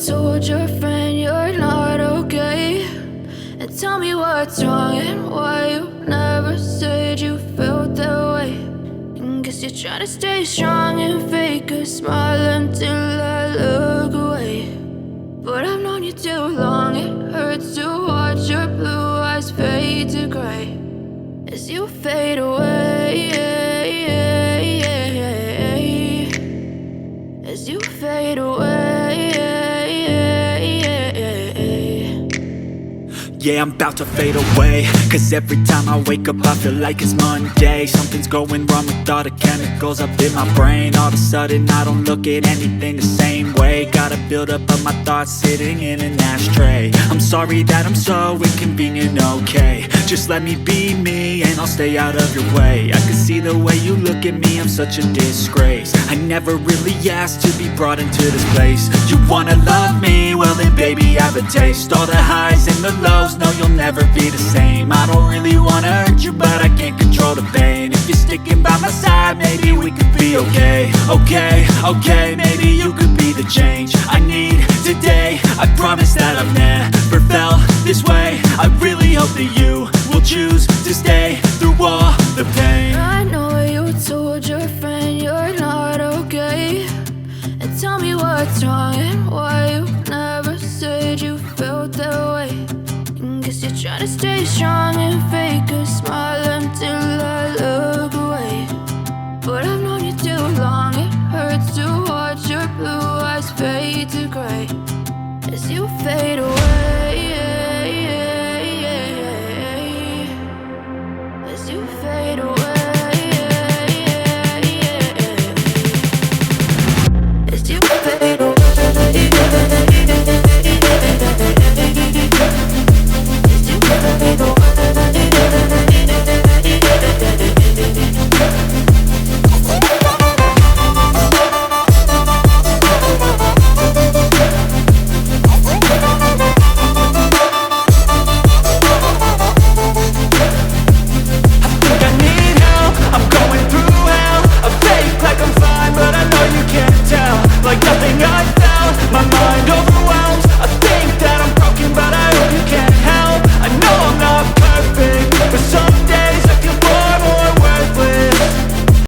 told your friend you're not okay, and tell me what's wrong and why you never said you felt that way. And guess you're trying to stay strong and fake a smile until I look away. But I've known you too long, it hurts to watch your blue eyes fade to gray as you fade away, as you fade away. Yeah, I'm about to fade away, cause every time I wake up I feel like it's Monday. Something's going wrong with all the chemicals up in my brain. All of a sudden I don't look at anything the same way. Gotta build up of my thoughts sitting in an ashtray. I'm sorry that I'm so inconvenient, okay. Just let me be me and I'll stay out of your way. I can see the way you look at me, I'm such a disgrace. I never really asked to be brought into this place. You wanna love me? Well then baby I have a taste. All the highs and the lows, no you'll never be the same. I don't really wanna hurt you but I can't control the pain. If you're sticking by my side maybe we could be okay. Okay, maybe you could be the change I need today. I promise that I've never felt this way. I really hope that you will choose to stay through all the pain. I know you told your friend you're not okay, and tell me what's wrong and why you never said you felt that way. And guess you're trying to stay strong and fake a smile until I look away.